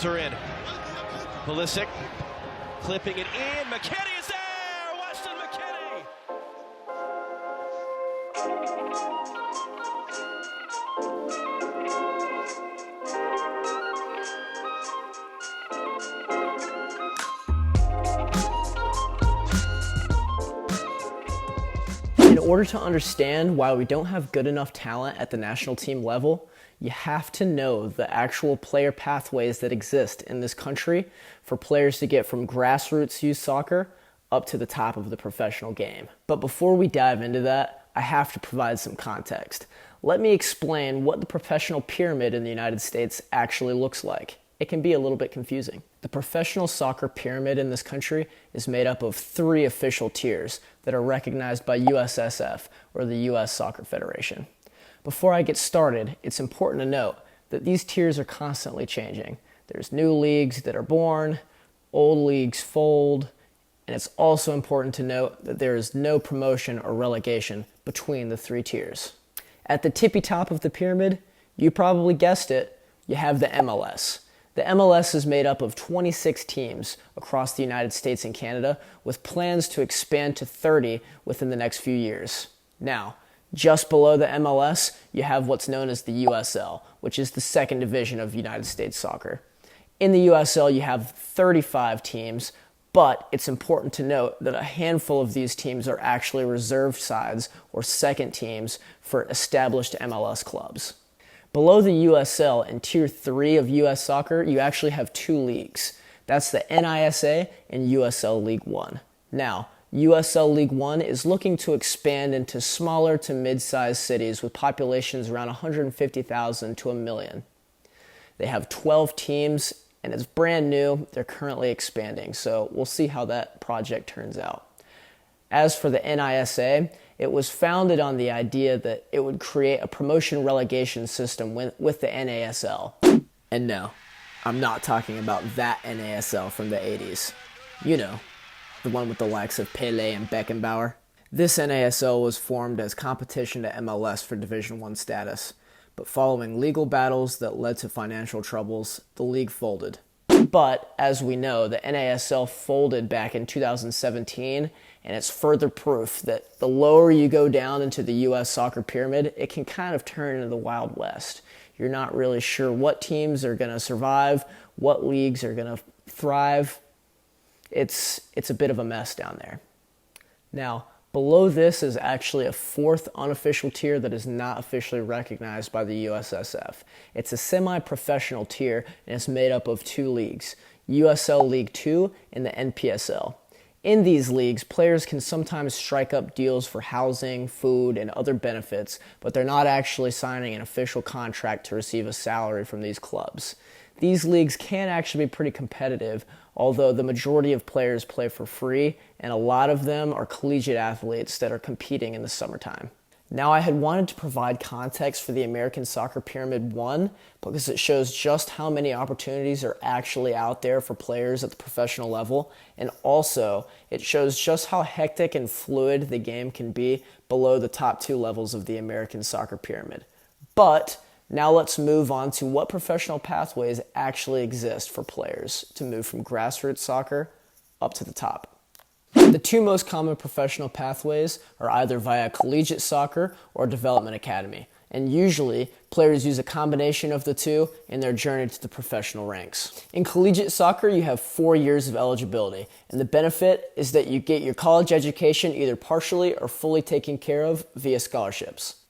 filter in. Pulisic clipping it in. McKinney is there! Weston McKinney! In order to understand why we don't have good enough talent at the national team level, you have to know the actual player pathways that exist in this country for players to get from grassroots youth soccer up to the top of the professional game. But before we dive into that, I have to provide some context. Let me explain what the professional pyramid in the United States actually looks like. It can be a little bit confusing. The professional soccer pyramid in this country is made up of 3 official tiers that are recognized by USSF, or the US Soccer Federation. Before I get started, it's important to note that these tiers are constantly changing. There's new leagues that are born, old leagues fold, and it's also important to note that there is no promotion or relegation between the 3 tiers. At the tippy top of the pyramid, you probably guessed it, you have the MLS. The MLS is made up of 26 teams across the United States and Canada, with plans to expand to 30 within the next few years. Now, just below the MLS, you have what's known as the USL, which is the second division of United States soccer. In the USL, you have 35 teams, but it's important to note that a handful of these teams are actually reserved sides or second teams for established MLS clubs. Below the USL in Tier 3 of US Soccer, you actually have 2 leagues. That's the NISA and USL League 1. Now, USL League 1 is looking to expand into smaller to mid-sized cities with populations around 150,000 to 1 million. They have 12 teams, and it's brand new. They're currently expanding, so we'll see how that project turns out. As for the NISA, it was founded on the idea that it would create a promotion relegation system with the NASL. And no, I'm not talking about that NASL from the 80s. You know, the one with the likes of Pele and Beckenbauer. This NASL was formed as competition to MLS for Division I status, but following legal battles that led to financial troubles, the league folded. But, as we know, the NASL folded back in 2017, and it's further proof that the lower you go down into the U.S. soccer pyramid, it can kind of turn into the Wild West. You're not really sure what teams are going to survive, what leagues are going to thrive. It's a bit of a mess down there. Now, below this is actually a 4th unofficial tier that is not officially recognized by the USSF. It's a semi-professional tier, and it's made up of 2 leagues, USL League 2 and the NPSL. In these leagues, players can sometimes strike up deals for housing, food, and other benefits, but they're not actually signing an official contract to receive a salary from these clubs. These leagues can actually be pretty competitive, although the majority of players play for free, and a lot of them are collegiate athletes that are competing in the summertime. Now, I had wanted to provide context for the American Soccer Pyramid 1 because it shows just how many opportunities are actually out there for players at the professional level, and also it shows just how hectic and fluid the game can be below the top 2 levels of the American Soccer Pyramid. But now let's move on to what professional pathways actually exist for players to move from grassroots soccer up to the top. The 2 most common professional pathways are either via collegiate soccer or development academy, and usually players use a combination of the 2 in their journey to the professional ranks. In collegiate soccer, you have 4 years of eligibility, and the benefit is that you get your college education either partially or fully taken care of via scholarships.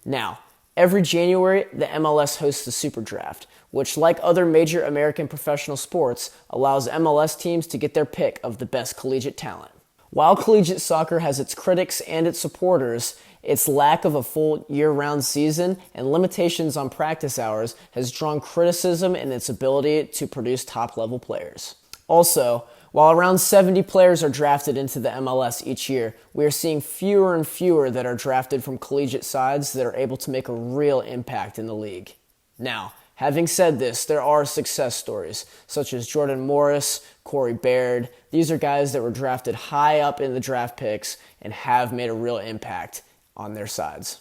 Now, every January, the MLS hosts the Super Draft, which, like other major American professional sports, allows MLS teams to get their pick of the best collegiate talent. While collegiate soccer has its critics and its supporters, its lack of a full year-round season and limitations on practice hours has drawn criticism in its ability to produce top-level players. Also, while around 70 players are drafted into the MLS each year, we are seeing fewer and fewer that are drafted from collegiate sides that are able to make a real impact in the league. Now, having said this, there are success stories, such as Jordan Morris, Corey Baird. These are guys that were drafted high up in the draft picks and have made a real impact on their sides.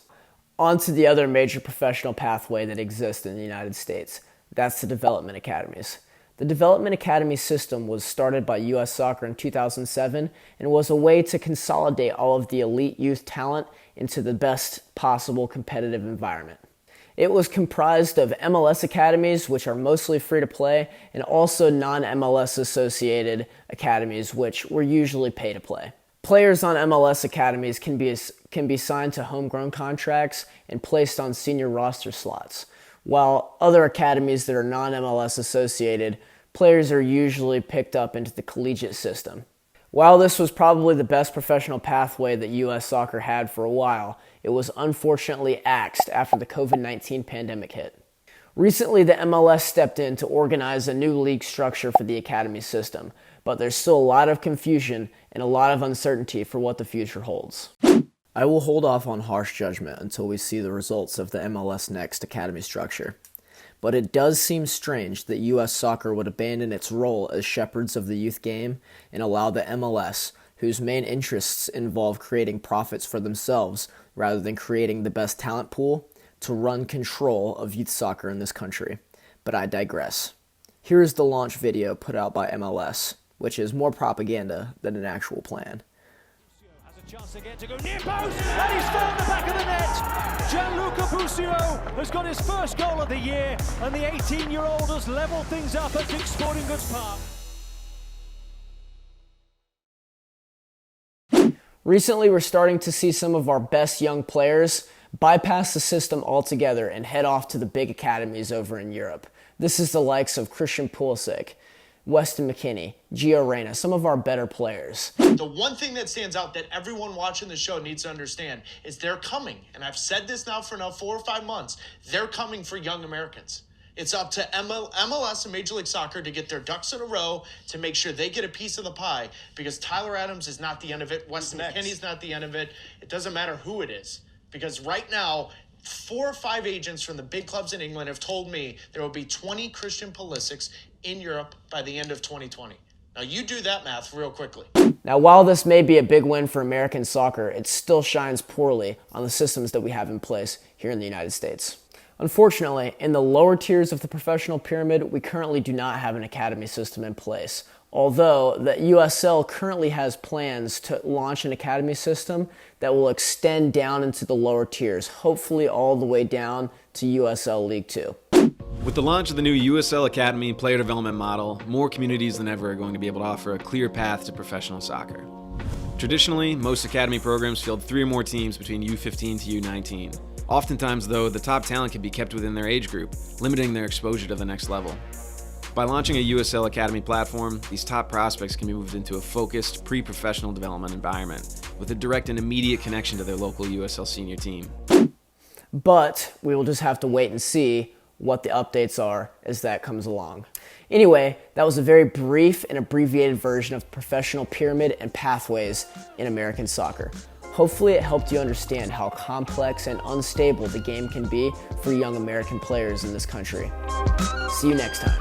On to the other major professional pathway that exists in the United States. That's the development academies. The Development Academy System was started by US Soccer in 2007 and was a way to consolidate all of the elite youth talent into the best possible competitive environment. It was comprised of MLS academies, which are mostly free to play, and also non-MLS associated academies, which were usually pay to play. Players on MLS academies can be signed to homegrown contracts and placed on senior roster slots, while other academies that are non-MLS associated, players are usually picked up into the collegiate system. While this was probably the best professional pathway that US Soccer had for a while, it was unfortunately axed after the COVID-19 pandemic hit. Recently, the MLS stepped in to organize a new league structure for the academy system, but there's still a lot of confusion and a lot of uncertainty for what the future holds. I will hold off on harsh judgment until we see the results of the MLS Next academy structure. But it does seem strange that US Soccer would abandon its role as shepherds of the youth game and allow the MLS, whose main interests involve creating profits for themselves rather than creating the best talent pool, to run control of youth soccer in this country. But I digress. Here is the launch video put out by MLS, which is more propaganda than an actual plan. Chance again to go near post, and he's found the back of the net. Gianluca Busio has got his first goal of the year, and the 18-year-old has levelled things up at Dick's Sporting Goods Park. Recently, we're starting to see some of our best young players bypass the system altogether and head off to the big academies over in Europe. This is the likes of Christian Pulisic, Weston McKennie, Gio Reyna, some of our better players. The one thing that stands out that everyone watching the show needs to understand is they're coming. And I've said this now for 4 or 5 months. They're coming for young Americans. It's up to MLS and Major League Soccer to get their ducks in a row to make sure they get a piece of the pie, because Tyler Adams is not the end of it. Weston McKennie's not the end of it. It doesn't matter who it is, because right now, 4 or 5 agents from the big clubs in England have told me there will be 20 Christian Pulisics in Europe by the end of 2020. Now you do that math real quickly. Now, while this may be a big win for American soccer, it still shines poorly on the systems that we have in place here in the United States. Unfortunately, in the lower tiers of the professional pyramid, we currently do not have an academy system in place. Although the USL currently has plans to launch an academy system that will extend down into the lower tiers, hopefully all the way down to USL League 2. With the launch of the new USL Academy player development model, more communities than ever are going to be able to offer a clear path to professional soccer. Traditionally, most academy programs field 3 or more teams between U15 to U19. Oftentimes, though, the top talent can be kept within their age group, limiting their exposure to the next level. By launching a USL Academy platform, these top prospects can be moved into a focused, pre-professional development environment with a direct and immediate connection to their local USL senior team. But we will just have to wait and see what the updates are as that comes along. Anyway, that was a very brief and abbreviated version of professional pyramid and pathways in American soccer. Hopefully it helped you understand how complex and unstable the game can be for young American players in this country. See you next time.